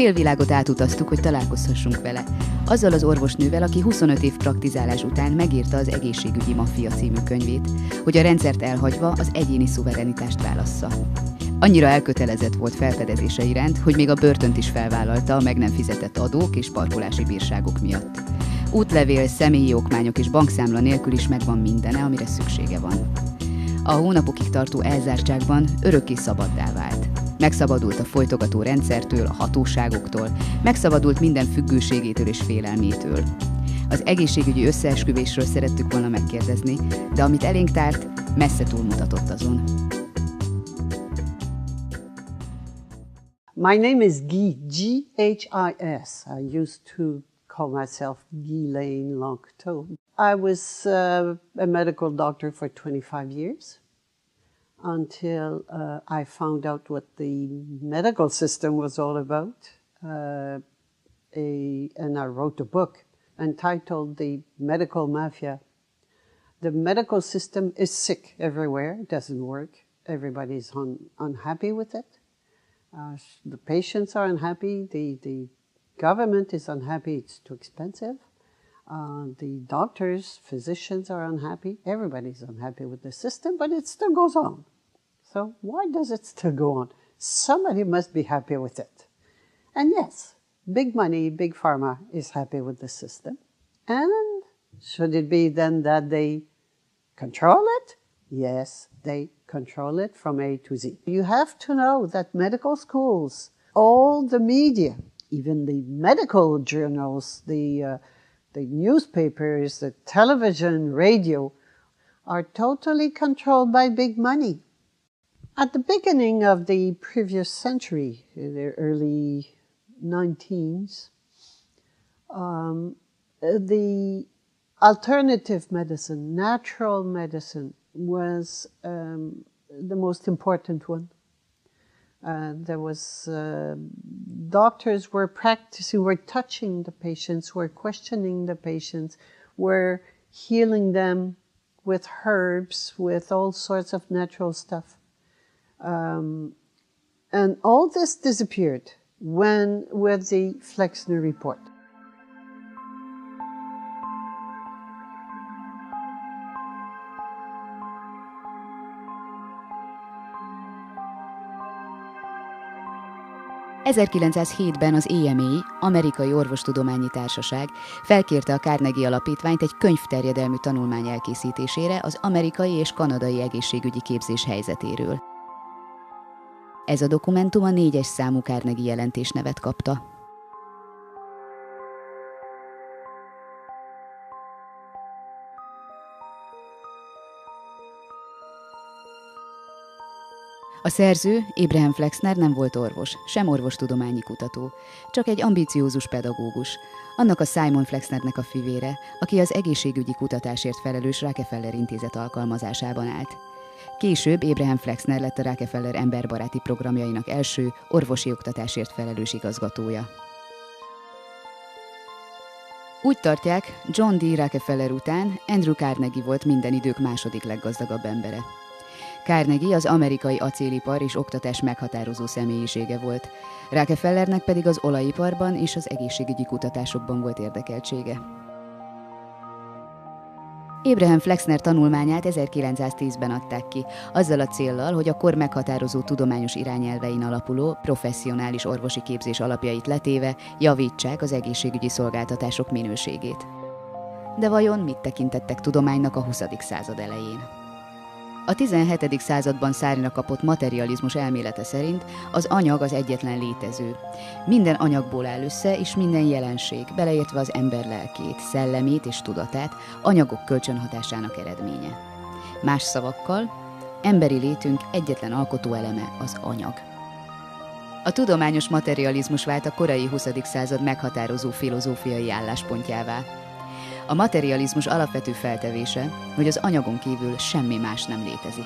félvilágot átutaztuk, hogy találkozhassunk vele. Azzal az orvosnővel, aki 25 év praktizálás után megírta az Egészségügyi Maffia című könyvét, hogy a rendszert elhagyva az egyéni szuverenitást válassza. Annyira elkötelezett volt felfedezése iránt, hogy még a börtönt is felvállalta a meg nem fizetett adók és parkolási bírságok miatt. Útlevél, személyi okmányok és bankszámla nélkül is megvan mindene, amire szüksége van. A hónapokig tartó elzártságban örökké szabaddá vált. Megszabadult a folytogató rendszertől, a hatóságoktól, megszabadult minden függőségétől és félelmétől. Az egészségügyi összeesküvésről szerettük volna megkérdezni, de amit elénk tárt, messze túlmutatott azon. My name is Guy, G-H-I-S. I used to call myself Ghislaine Lanctot. I was a medical doctor for 25 years until I found out what the medical system was all about. And I wrote a book entitled The Medical Mafia. The medical system is sick everywhere, it doesn't work. Everybody's unhappy with it. The patients are unhappy, the government is unhappy, it's too expensive. The doctors, physicians are unhappy. Everybody's unhappy with the system, but it still goes on. So why does it still go on? Somebody must be happy with it. And yes, big money, big pharma is happy with the system. And should it be then that they control it? Yes, they control it from A to Z. You have to know that medical schools, all the media, even the medical journals, the newspapers, the television, radio, are totally controlled by big money. At the beginning of the previous century, in the early 19s, the alternative medicine, natural medicine, was the most important one. There was doctors were practicing, were touching the patients, were questioning the patients, were healing them with herbs, with all sorts of natural stuff. And all this disappeared with the Flexner report. ...1907-ben az AMA, Amerikai Orvostudományi Társaság felkérte a Carnegie Alapítványt egy könyvterjedelmű tanulmány elkészítésére az amerikai és kanadai egészségügyi képzés helyzetéről. Ez a dokumentum a 4-es számú Carnegie jelentés nevet kapta. A szerző, Abraham Flexner nem volt orvos, sem orvostudományi kutató, csak egy ambiciózus pedagógus, annak a Simon Flexnernek a fivére, aki az egészségügyi kutatásért felelős Rockefeller intézet alkalmazásában állt. Később Abraham Flexner lett a Rockefeller emberbaráti programjainak első orvosi oktatásért felelős igazgatója. Úgy tartják, John D. Rockefeller után Andrew Carnegie volt minden idők második leggazdagabb embere. Carnegie az amerikai acélipar és oktatás meghatározó személyisége volt, Rockefellernek pedig az olajiparban és az egészségügyi kutatásokban volt érdekeltsége. Abraham Flexner tanulmányát 1910-ben adták ki, azzal a céllal, hogy a kor meghatározó tudományos irányelvein alapuló, professzionális orvosi képzés alapjait letéve javítsák az egészségügyi szolgáltatások minőségét. De vajon mit tekintettek tudománynak a 20. század elején? A 17. században szárnyra kapott materializmus elmélete szerint az anyag az egyetlen létező. Minden anyagból áll össze, és minden jelenség, beleértve az ember lelkét, szellemét és tudatát, anyagok kölcsönhatásának eredménye. Más szavakkal, emberi létünk egyetlen alkotóeleme az anyag. A tudományos materializmus vált a korai 20. század meghatározó filozófiai álláspontjává. A materializmus alapvető feltevése, hogy az anyagon kívül semmi más nem létezik.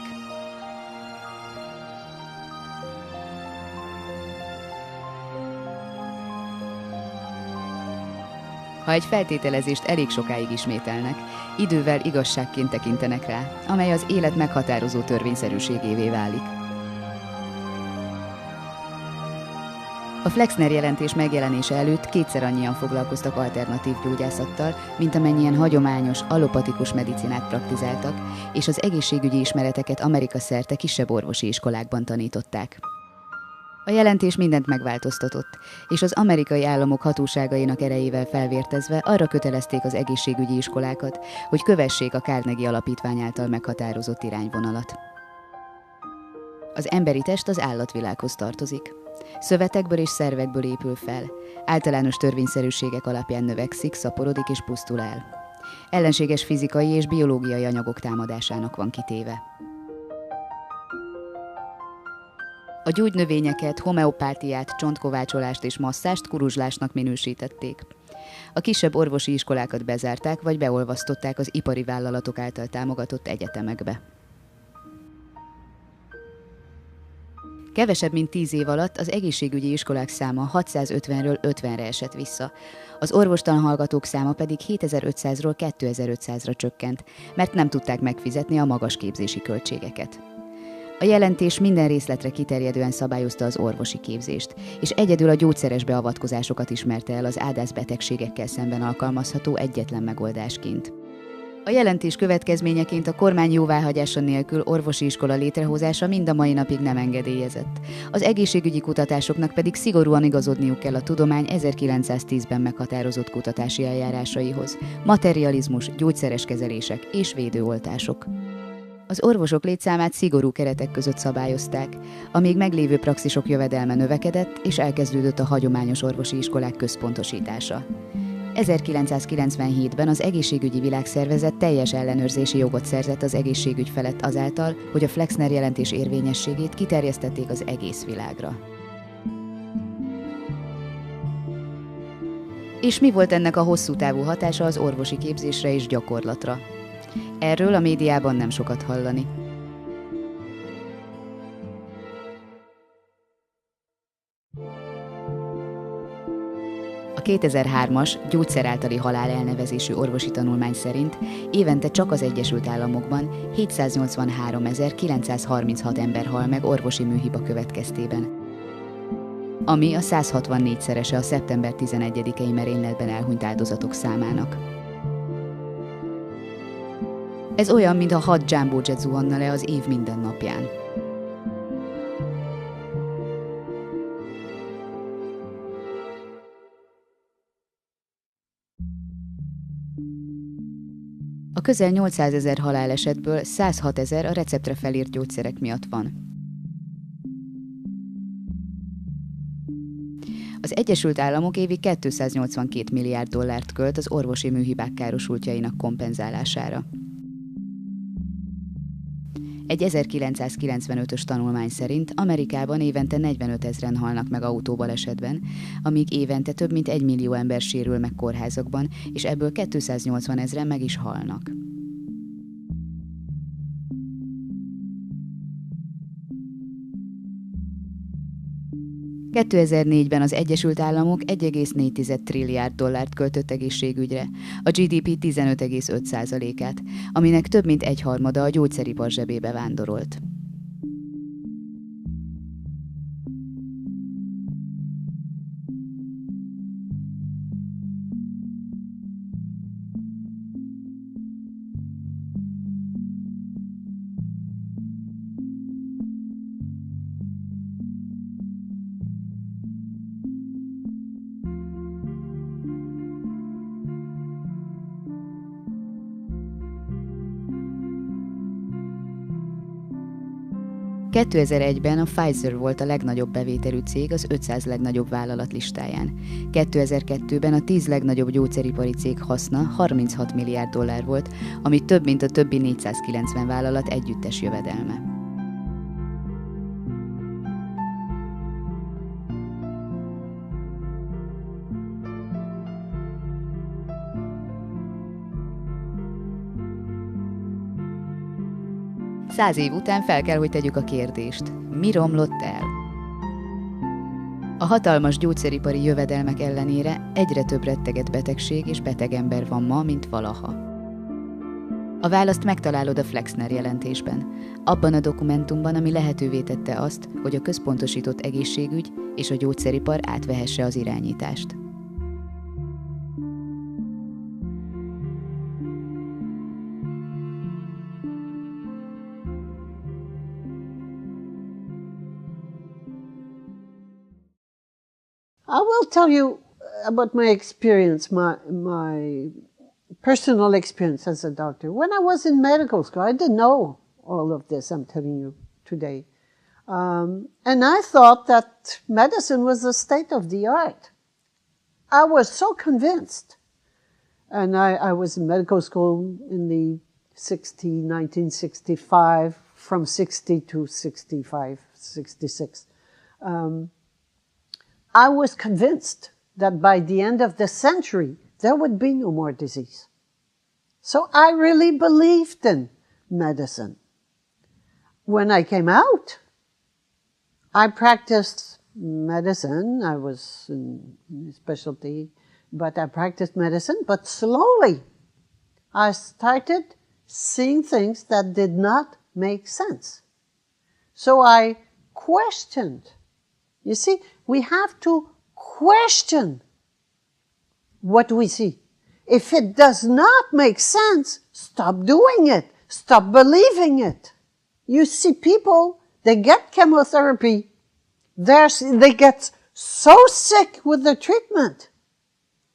Ha egy feltételezést elég sokáig ismételnek, idővel igazságként tekintenek rá, amely az élet meghatározó törvényszerűségévé válik. A Flexner jelentés megjelenése előtt kétszer annyian foglalkoztak alternatív gyógyászattal, mint amennyien hagyományos, allopatikus medicinát praktizáltak, és az egészségügyi ismereteket Amerika szerte kisebb orvosi iskolákban tanították. A jelentés mindent megváltoztatott, és az amerikai államok hatóságainak erejével felvértezve arra kötelezték az egészségügyi iskolákat, hogy kövessék a Carnegie Alapítvány által meghatározott irányvonalat. Az emberi test az állatvilághoz tartozik. Szövetekből és szervekből épül fel, általános törvényszerűségek alapján növekszik, szaporodik és pusztul el. Ellenséges fizikai és biológiai anyagok támadásának van kitéve. A gyógynövényeket, homeopátiát, csontkovácsolást és masszást kuruzslásnak minősítették. A kisebb orvosi iskolákat bezárták vagy beolvasztották az ipari vállalatok által támogatott egyetemekbe. Kevesebb mint 10 év alatt az egészségügyi iskolák száma 650-ről 50-re esett vissza, az orvostanhallgatók száma pedig 7500-ról 2500-ra csökkent, mert nem tudták megfizetni a magas képzési költségeket. A jelentés minden részletre kiterjedően szabályozta az orvosi képzést, és egyedül a gyógyszeres beavatkozásokat ismerte el az ádászbetegségekkel szemben alkalmazható egyetlen megoldásként. A jelentés következményeként a kormány jóváhagyása nélkül orvosi iskola létrehozása mind a mai napig nem engedélyezett. Az egészségügyi kutatásoknak pedig szigorúan igazodniuk kell a tudomány 1910-ben meghatározott kutatási eljárásaihoz. Materializmus, gyógyszeres kezelések és védőoltások. Az orvosok létszámát szigorú keretek között szabályozták, a még meglévő praxisok jövedelme növekedett, és elkezdődött a hagyományos orvosi iskolák központosítása. 1997-ben az Egészségügyi Világszervezet teljes ellenőrzési jogot szerzett az egészségügy felett azáltal, hogy a Flexner jelentés érvényességét kiterjesztették az egész világra. És mi volt ennek a hosszú távú hatása az orvosi képzésre és gyakorlatra? Erről a médiában nem sokat hallani. A 2003-as gyógyszer általi halál elnevezésű orvosi tanulmány szerint évente csak az Egyesült Államokban 783.936 ember hal meg orvosi műhiba következtében, ami a 164-szerese a szeptember 11-i merényletben elhunyt áldozatok számának. Ez olyan, mintha 6 Jumbo Jet zuhanna le az év minden napján. A közel 800 000 halálesetből 106 000 a receptre felírt gyógyszerek miatt van. Az Egyesült Államok évi 282 milliárd dollárt költ az orvosi műhibák károsultjainak kompenzálására. Egy 1995-ös tanulmány szerint Amerikában évente 45 000-en halnak meg autóbalesetben, amíg évente több mint 1 millió ember sérül meg kórházakban, és ebből 280 000-en meg is halnak. ...2004-ben az Egyesült Államok 1,4 trilliárd dollárt költött egészségügyre, a GDP 15,5%-át, aminek több mint egyharmada a gyógyszeripar zsebébe vándorolt. – 2001-ben a Pfizer volt a legnagyobb bevételű cég az 500 legnagyobb vállalat listáján. 2002-ben a 10 legnagyobb gyógyszeripari cég haszna 36 milliárd dollár volt, ami több, mint a többi 490 vállalat együttes jövedelme. Száz év után fel kell, hogy tegyük a kérdést. Mi romlott el? A hatalmas gyógyszeripari jövedelmek ellenére egyre több retteget betegség és beteg ember van ma, mint valaha. A választ megtalálod a Flexner jelentésben, abban a dokumentumban, ami lehetővé tette azt, hogy a központosított egészségügy és a gyógyszeripar átvehesse az irányítást. I will tell you about my experience, my personal experience as a doctor. When I was in medical school, I didn't know all of this I'm telling you today. And I thought that medicine was the state of the art. I was so convinced. And I was in medical school in the 1965, from 60 to 65, 66. I was convinced that by the end of the century, there would be no more disease. So I really believed in medicine. When I came out, I practiced medicine. I was in specialty, but I practiced medicine. But slowly, I started seeing things that did not make sense. So I questioned. You see, we have to question what we see. If it does not make sense, stop doing it. Stop believing it. You see people, they get chemotherapy. They get so sick with the treatment.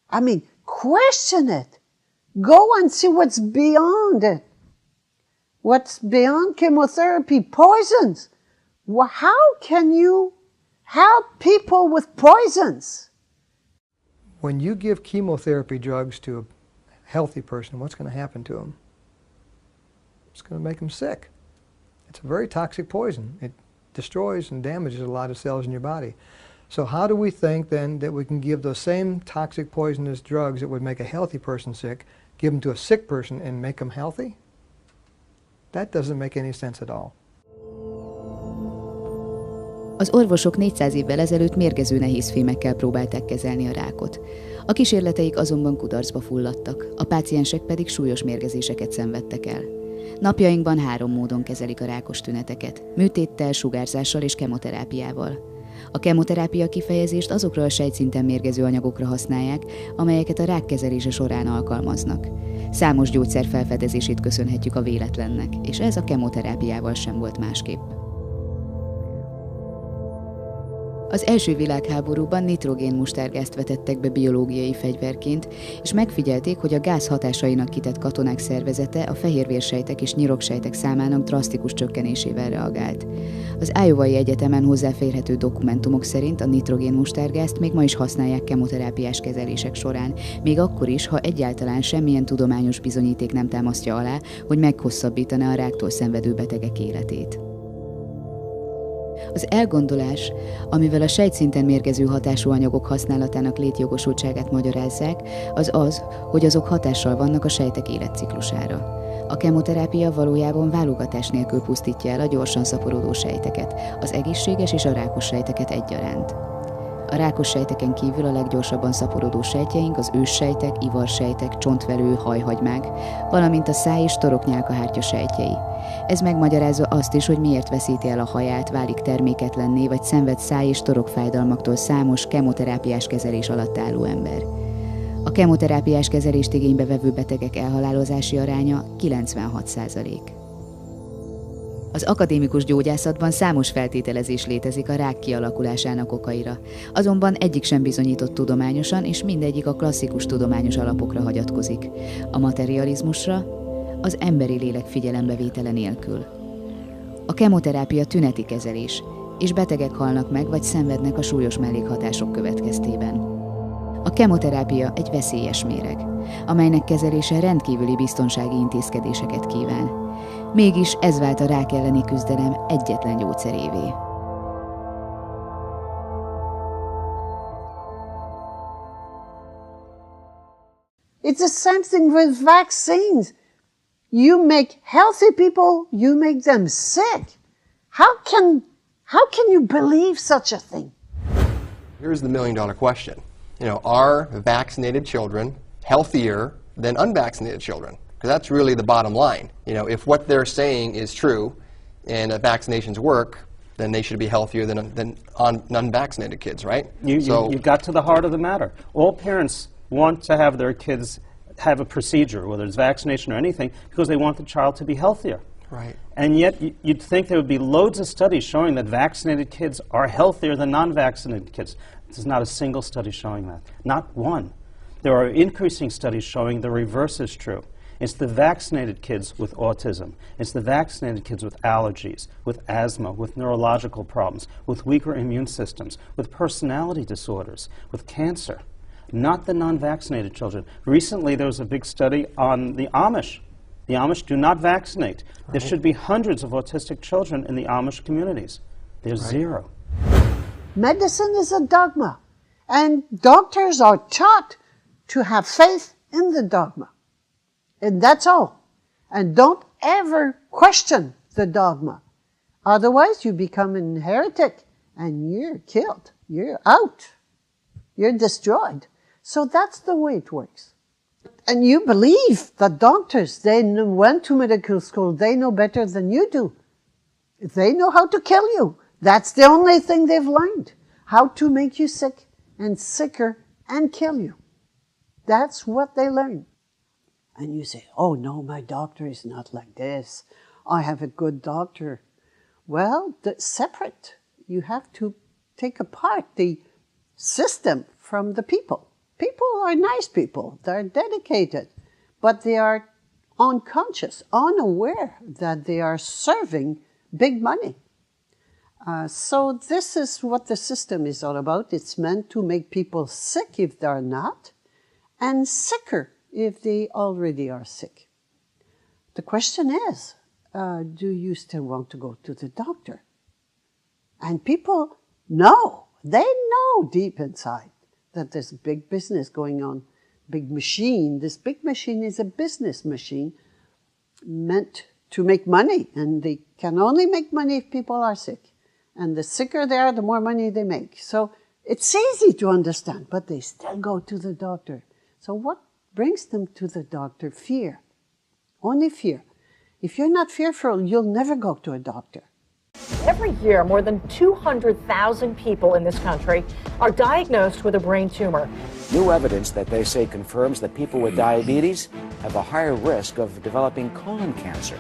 I mean, question it. Go and see what's beyond it. What's beyond chemotherapy? Poisons. Well, how can you help people with poisons? When you give chemotherapy drugs to a healthy person, what's going to happen to them? It's going to make them sick. It's a very toxic poison. It destroys and damages a lot of cells in your body. So how do we think then that we can give those same toxic poisonous drugs that would make a healthy person sick, give them to a sick person and make them healthy? That doesn't make any sense at all. Az orvosok 400 évvel ezelőtt mérgező nehézfémekkel próbálták kezelni a rákot. A kísérleteik azonban kudarcba fulladtak, a páciensek pedig súlyos mérgezéseket szenvedtek el. Napjainkban 3 módon kezelik a rákos tüneteket: műtéttel, sugárzással és kemoterápiával. A kemoterápia kifejezést azokra a sejtszinten mérgező anyagokra használják, amelyeket a rák kezelése során alkalmaznak. Számos gyógyszer felfedezését köszönhetjük a véletlennek, és ez a kemoterápiával sem volt másképp. Az első világháborúban nitrogénmustárgázt vetettek be biológiai fegyverként, és megfigyelték, hogy a gáz hatásainak kitett katonák szervezete a fehérvérsejtek és nyiroksejtek számának drasztikus csökkenésével reagált. Az Iowai Egyetemen hozzáférhető dokumentumok szerint a nitrogénmustárgázt még ma is használják kemoterápiás kezelések során, még akkor is, ha egyáltalán semmilyen tudományos bizonyíték nem támasztja alá, hogy meghosszabbítaná a ráktól szenvedő betegek életét. Az elgondolás, amivel a sejtszinten mérgező hatású anyagok használatának létjogosultságát magyarázzák, az az, hogy azok hatással vannak a sejtek életciklusára. A kemoterápia valójában válogatás nélkül pusztítja el a gyorsan szaporodó sejteket, az egészséges és a rákos sejteket egyaránt. A rákos sejteken kívül a leggyorsabban szaporodó sejtjeink az őssejtek, ivarsejtek, csontvelő, hajhagymák, valamint a száj- és toroknyálkahártya sejtjei. Ez megmagyarázza azt is, hogy miért veszíti el a haját, válik terméketlenné, vagy szenved száj- és torokfájdalmaktól számos kemoterápiás kezelés alatt álló ember. A kemoterápiás kezelést igénybe vevő betegek elhalálozási aránya 96%. Az akadémikus gyógyászatban számos feltételezés létezik a rák kialakulásának okaira, azonban egyik sem bizonyított tudományosan, és mindegyik a klasszikus tudományos alapokra hagyatkozik, a materializmusra, az emberi lélek figyelembevétele nélkül. A kemoterápia tüneti kezelés, és betegek halnak meg vagy szenvednek a súlyos mellékhatások következtében. A kemoterápia egy veszélyes méreg, amelynek kezelése rendkívüli biztonsági intézkedéseket kíván. Mégis ez vált a rák elleni küzdelem egyetlen gyógyszerévé. It's the same thing with vaccines. You make healthy people, you make them sick. How can you believe such a thing? Here's the million-dollar question. Are vaccinated children healthier than unvaccinated children? Because that's really the bottom line. You know, if what they're saying is true and that vaccinations work, then they should be healthier than unvaccinated kids, right? You got to the heart of the matter. All parents want to have their kids have a procedure, whether it's vaccination or anything, because they want the child to be healthier. Right. And yet you'd think there would be loads of studies showing that vaccinated kids are healthier than non-vaccinated kids. There's not a single study showing that. Not one. There are increasing studies showing the reverse is true. It's the vaccinated kids with autism. It's the vaccinated kids with allergies, with asthma, with neurological problems, with weaker immune systems, with personality disorders, with cancer. Not the non-vaccinated children. Recently, there was a big study on the Amish. The Amish do not vaccinate. Right. There should be hundreds of autistic children in the Amish communities. There's zero. Medicine is a dogma, and doctors are taught to have faith in the dogma. And that's all. And don't ever question the dogma. Otherwise, you become an heretic, and you're killed. You're out. You're destroyed. So that's the way it works. And you believe the doctors, they went to medical school, they know better than you do. They know how to kill you. That's the only thing they've learned. How to make you sick and sicker and kill you. That's what they learn. And you say, oh no, my doctor is not like this. I have a good doctor. Well, separate. You have to take apart the system from the people. People are nice people. They're dedicated. But they are unconscious, unaware that they are serving big money. So this is what the system is all about. It's meant to make people sick if they're not, and sicker if they already are sick. The question is, do you still want to go to the doctor? And people know, they know deep inside that there's big business going on, big machine. This big machine is a business machine meant to make money, and they can only make money if people are sick. And the sicker they are, the more money they make. So it's easy to understand, but they still go to the doctor. So what brings them to the doctor? Fear. Only fear. If you're not fearful, you'll never go to a doctor. Every year, more than 200,000 people in this country are diagnosed with a brain tumor. New evidence that they say confirms that people with diabetes have a higher risk of developing colon cancer.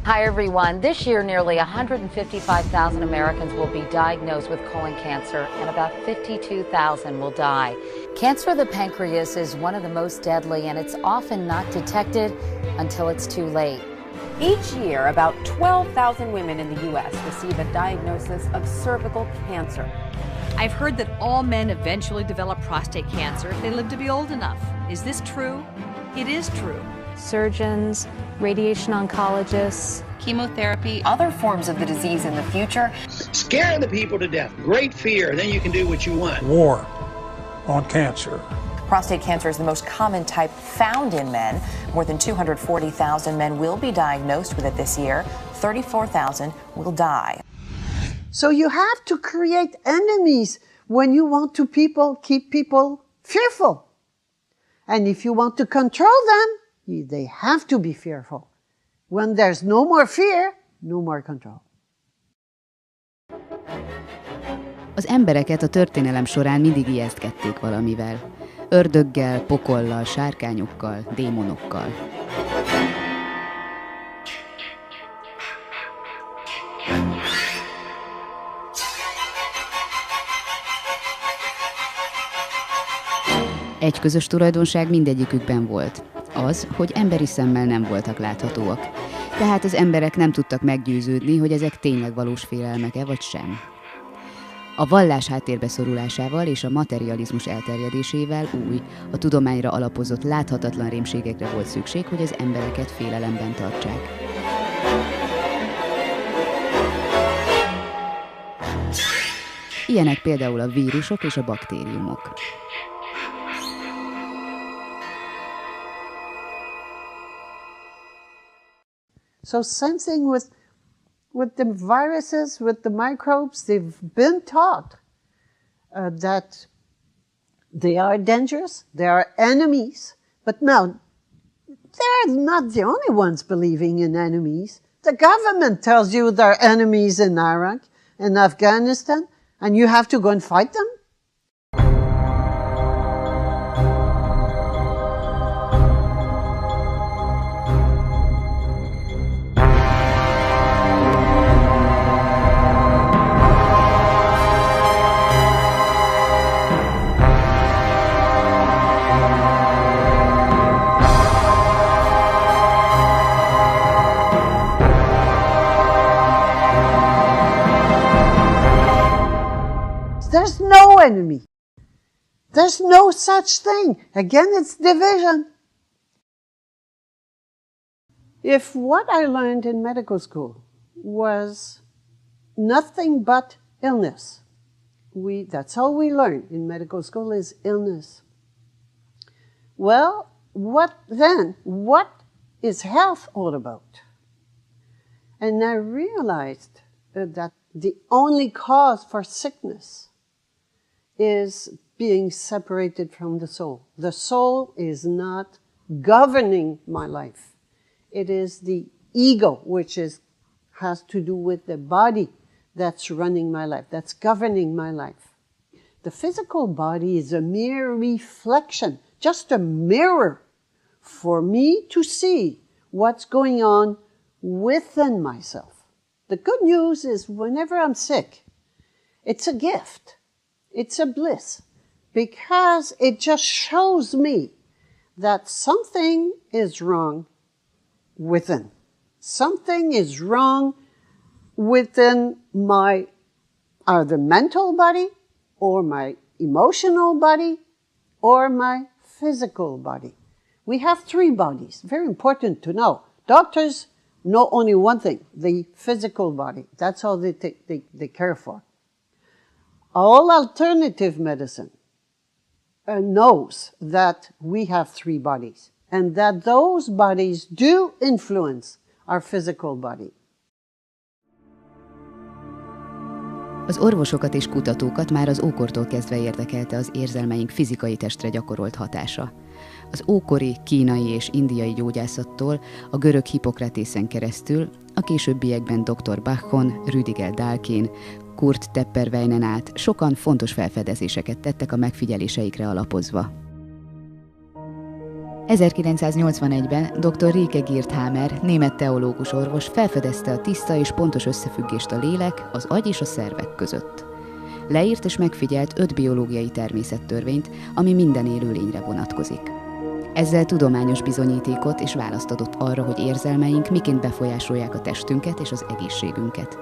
Hi, everyone. This year, nearly 155,000 Americans will be diagnosed with colon cancer, and about 52,000 will die. Cancer of the pancreas is one of the most deadly, and it's often not detected until it's too late. Each year, about 12,000 women in the U.S. receive a diagnosis of cervical cancer. I've heard that all men eventually develop prostate cancer if they live to be old enough. Is this true? It is true. Surgeons, radiation oncologists, chemotherapy, other forms of the disease in the future. Scare the people to death. Great fear, then you can do what you want. War on cancer. Prostate cancer is the most common type found in men. More than 240,000 men will be diagnosed with it this year. 34,000 will die. So you have to create enemies when you want to keep people fearful. And if you want to control them, they have to be fearful. When there's no more fear, no more control. Az embereket a történelem során mindig ijesztgették valamivel. Ördöggel, pokollal, sárkányokkal, démonokkal. Egy közös tulajdonság mindegyikükben volt. Az, hogy emberi szemmel nem voltak láthatóak. Tehát az emberek nem tudtak meggyőződni, hogy ezek tényleg valós félelmek-e vagy sem. A vallás háttérbe szorulásával és a materializmus elterjedésével új, a tudományra alapozott láthatatlan rémségekre volt szükség, hogy az embereket félelemben tartsák. Ilyenek például a vírusok és a baktériumok. So same thing with the viruses, with the microbes, they've been taught that they are dangerous, they are enemies, but now they're not the only ones believing in enemies. The government tells you there are enemies in Iraq and Afghanistan, and you have to go and fight them? There's no enemy. There's no such thing. Again, it's division. If what I learned in medical school was nothing but illness, that's all we learn in medical school is illness. Well, what is health all about? And I realized that the only cause for sickness is being separated from the soul. The soul is not governing my life. It is the ego, which has to do with the body that's running my life, that's governing my life. The physical body is a mere reflection, just a mirror for me to see what's going on within myself. The good news is whenever I'm sick, it's a gift. It's a bliss, because it just shows me that something is wrong within. Something is wrong within my either mental body or my emotional body or my physical body. We have three bodies. Very important to know. Doctors know only one thing, the physical body. That's all they care for. All alternative medicine knows that we have three bodies and that those bodies do influence our physical body. Az orvosokat és kutatókat már az ókortól kezdve érdekelte az érzelmeink fizikai testre gyakorolt hatása. Az ókori, kínai és indiai gyógyászattól a görög Hippokratészen keresztül, a későbbiekben dr. Bachon, Rüdiger Dahlkén, Kurt Tepperweinen át sokan fontos felfedezéseket tettek a megfigyeléseikre alapozva. 1981-ben dr. Rike Girthamer, német teológus orvos felfedezte a tiszta és pontos összefüggést a lélek, az agy és a szervek között. Leírt és megfigyelt 5 biológiai természettörvényt, ami minden élőlényre vonatkozik. Ezzel tudományos bizonyítékot és választ adott arra, hogy érzelmeink miként befolyásolják a testünket és az egészségünket.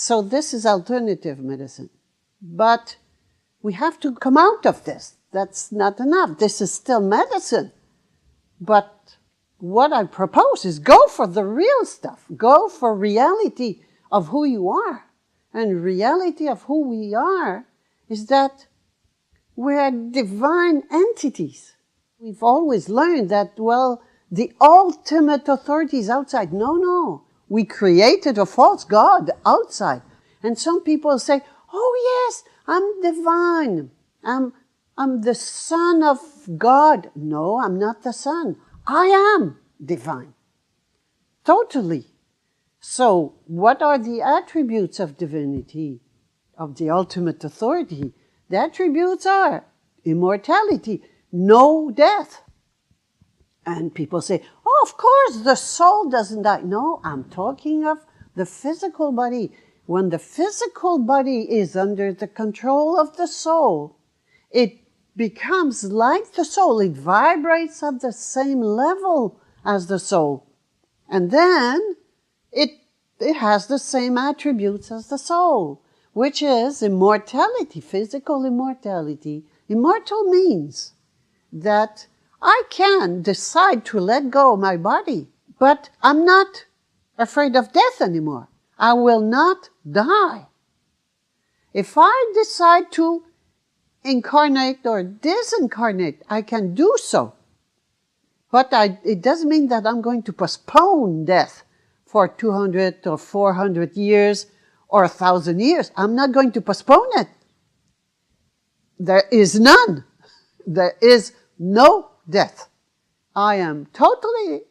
So this is alternative medicine. But we have to come out of this. That's not enough. This is still medicine. But what I propose is go for the real stuff. Go for reality of who you are. And reality of who we are is that we're divine entities. We've always learned that, well, the ultimate authority is outside. No. We created a false God outside. And some people say, oh yes, I'm divine. I'm the son of God. No, I'm not the son. I am divine. Totally. So what are the attributes of divinity, of the ultimate authority? The attributes are immortality, no death. And people say, oh, of course, the soul doesn't die. No, I'm talking of the physical body. When the physical body is under the control of the soul, it becomes like the soul. It vibrates at the same level as the soul. And then it has the same attributes as the soul, which is immortality, physical immortality. Immortal means that I can decide to let go of my body, but I'm not afraid of death anymore. I will not die. If I decide to incarnate or disincarnate, I can do so. But it doesn't mean that I'm going to postpone death for 200 or 400 years or 1,000 years. I'm not going to postpone it. There is none. There is no death. I am totally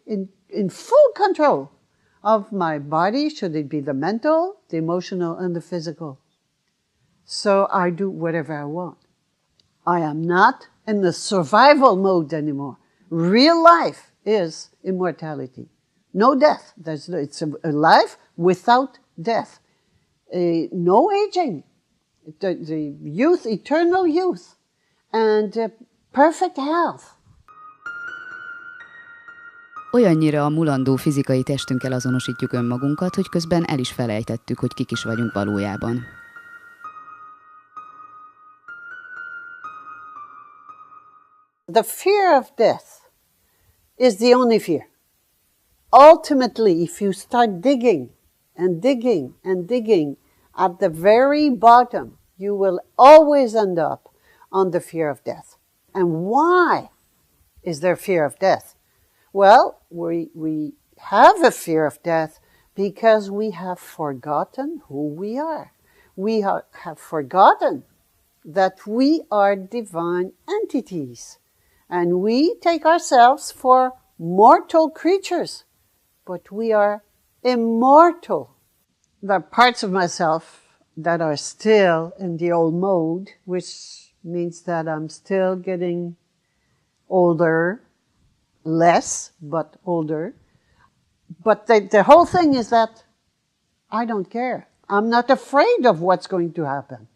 in full control of my body, should it be the mental, the emotional, and the physical. So I do whatever I want. I am not in the survival mode anymore. Real life is immortality. No death. It's a life without death. No aging. The youth, eternal youth, and perfect health. Olyannyira a mulandó fizikai testünkkel azonosítjuk önmagunkat, hogy közben el is felejtettük, hogy kik is vagyunk valójában. The fear of death is the only fear. Ultimately, if you start digging and digging and digging, at the very bottom, you will always end up on the fear of death. And why is there fear of death? Well, we have a fear of death because we have forgotten who we are. We have forgotten that we are divine entities. And we take ourselves for mortal creatures, but we are immortal. There are parts of myself that are still in the old mode, which means that I'm still getting older, less, but older. But the whole thing is that I don't care. I'm not afraid of what's going to happen.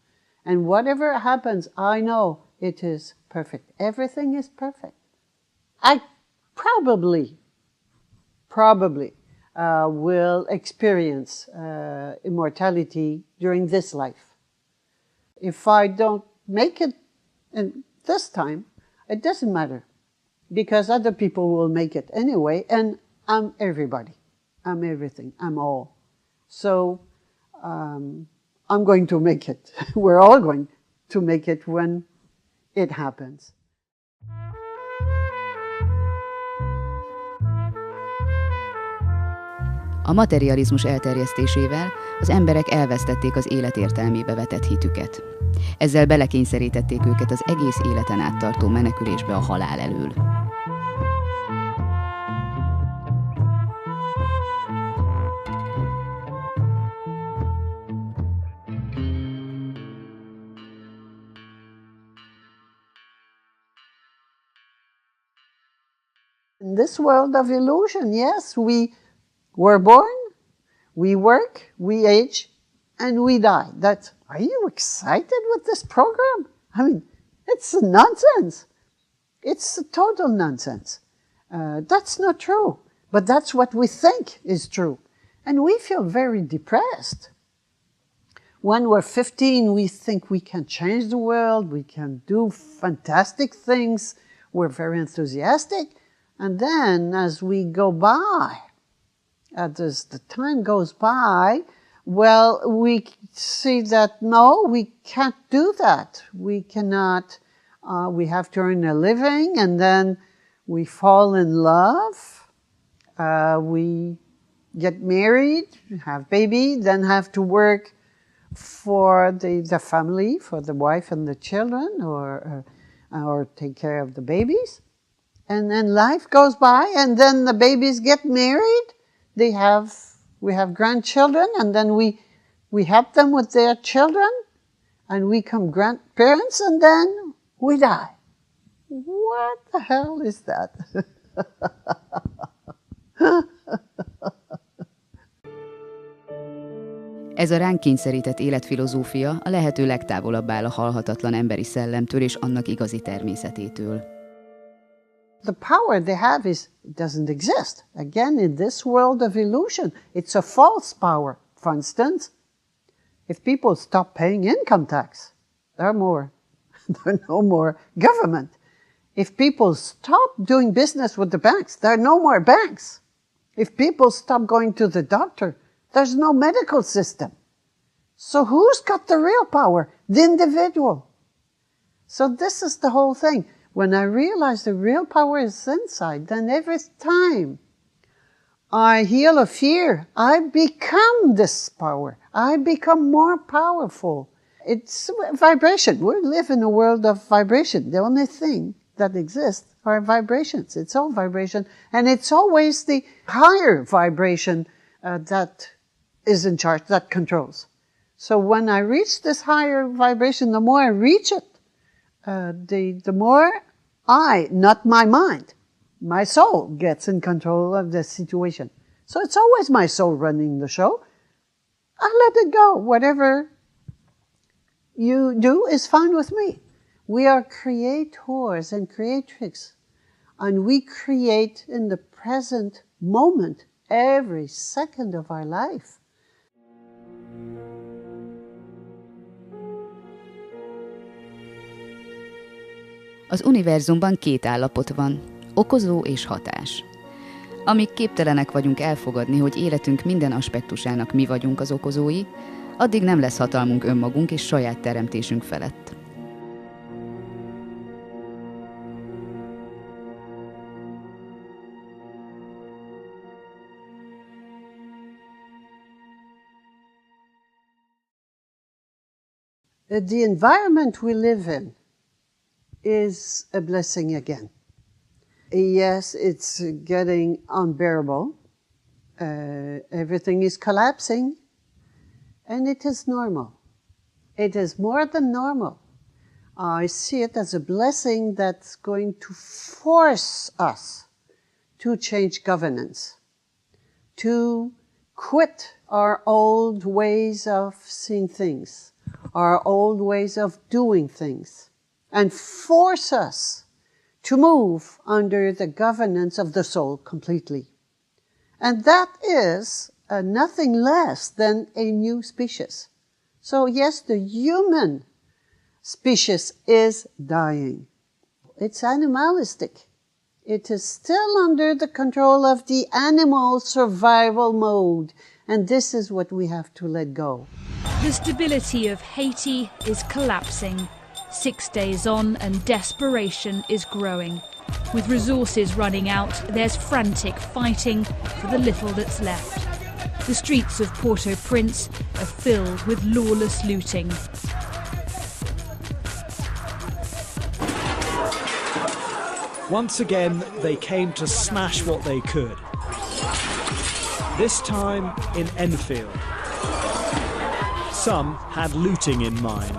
And whatever happens, I know it is perfect. Everything is perfect. I probably will experience immortality during this life. If I don't make it in this time, it doesn't matter, because other people will make it anyway, and I'm everybody. I'm everything. I'm all. So I'm going to make it. We're all going to make it when it happens. A materializmus elterjesztésével az emberek elvesztették az élet értelmébe vetett hitüket. Ezzel belekényszerítették őket az egész életen át tartó menekülésbe a halál elől. In this world of illusion, yes, we were born, we work, we age, and we die. Are you excited with this program? I mean, it's nonsense. It's a total nonsense. That's not true. But that's what we think is true. And we feel very depressed. When we're 15, we think we can change the world, we can do fantastic things, we're very enthusiastic. And then as we go by, as the time goes by, well, we see that no, we can't do that. We cannot, we have to earn a living, and then we fall in love, we get married, have baby, then have to work for the family, for the wife and the children, or take care of the babies. And then life goes by, and then the babies get married. We have grandchildren, and then we help them with their children, and we become grandparents, and then we die. What the hell is that? Ez a ránk kényszerített életfilozófia a lehető legtávolabb áll a halhatatlan emberi szellemtől és annak igazi természetétől. The power they have doesn't exist. Again, in this world of illusion, it's a false power. For instance, if people stop paying income tax, there's no more government. If people stop doing business with the banks, there are no more banks. If people stop going to the doctor, there's no medical system. So who's got the real power? The individual. So this is the whole thing. When I realize the real power is inside, then every time I heal a fear. I become this power. I become more powerful. It's vibration. We live in a world of vibration. The only thing that exists are vibrations. It's all vibration. And it's always the higher vibration that is in charge, that controls. So when I reach this higher vibration, the more I reach it, the more not my mind, my soul gets in control of the situation. So it's always my soul running the show. I let it go. Whatever you do is fine with me. We are creators and creatrix, and we create in the present moment every second of our life. Az univerzumban két állapot van, okozó és hatás. Amíg képtelenek vagyunk elfogadni, hogy életünk minden aspektusának mi vagyunk az okozói, addig nem lesz hatalmunk önmagunk és saját teremtésünk felett. The environment we live in is a blessing again. Yes, it's getting unbearable. Everything is collapsing, and it is normal. It is more than normal. I see it as a blessing that's going to force us to change governance, to quit our old ways of seeing things, our old ways of doing things, and force us to move under the governance of the soul completely. And that is nothing less than a new species. So yes, the human species is dying. It's animalistic. It is still under the control of the animal survival mode. And this is what we have to let go. The stability of Haiti is collapsing. 6 days on and desperation is growing. With resources running out, there's frantic fighting for the little that's left. The streets of Port-au-Prince are filled with lawless looting. Once again, they came to smash what they could. This time in Enfield. Some had looting in mind.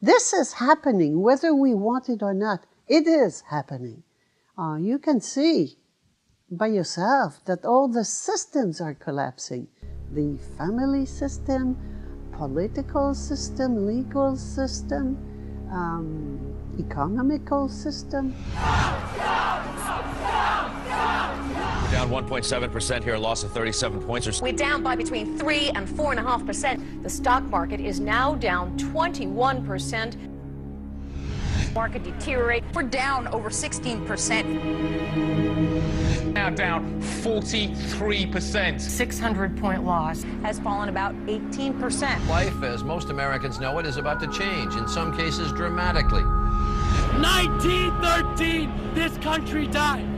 This is happening, whether we want it or not. It is happening. You can see by yourself that all the systems are collapsing. The family system, political system, legal system, economical system. Down 1.7% here, a loss of 37 points. We're down by between 3 and 4.5%. The stock market is now down 21%. Market deteriorate. We're down over 16%. Now down 43%. 600-point loss has fallen about 18%. Life, as most Americans know it, is about to change, in some cases dramatically. 1913, this country died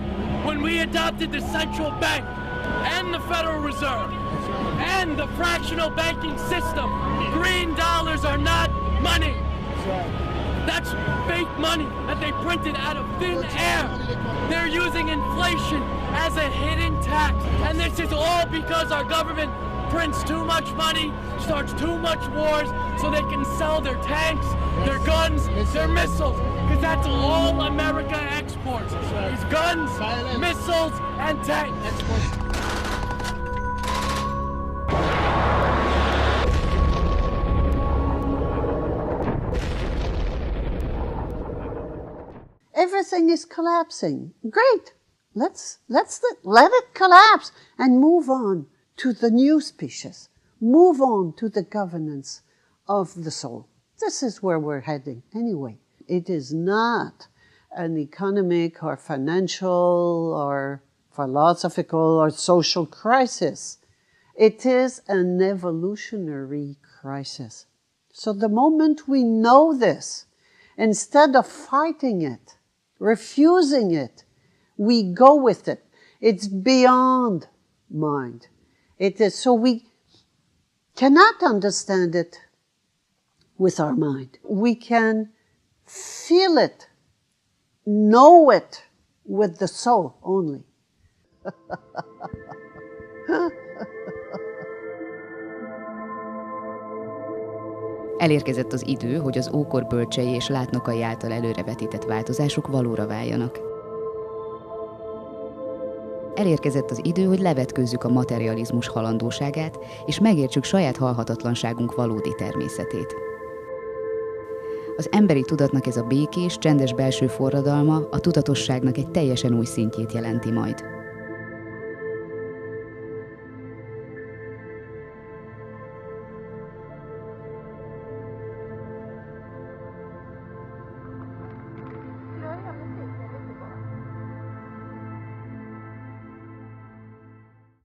when we adopted the central bank and the Federal Reserve and the fractional banking system. Green dollars are not money. That's fake money that they printed out of thin air. They're using inflation as a hidden tax. And this is all because our government prints too much money, starts too much wars, so they can sell their tanks, their guns, their missiles. Because that's all America exports, is guns, missiles, and tanks. Everything is collapsing. Great. Let's let it collapse and move on to the new species. Move on to the governance of the soul. This is where we're heading anyway. It is not an economic or financial or philosophical or social crisis. It is an evolutionary crisis. So the moment we know this, instead of fighting it, refusing it, we go with it. It's beyond mind. It is, so we cannot understand it with our mind. We can feel it, know it with the soul only. Elérkezett az idő, hogy az ókor bölcsei és látnokai által előrevetített változások valóra váljanak. Elérkezett az idő, hogy levetkőzzük a materializmus halandóságát, és megértsük saját halhatatlanságunk valódi természetét. Az emberi tudatnak ez a békés, csendes belső forradalma a tudatosságnak egy teljesen új szintjét jelenti majd.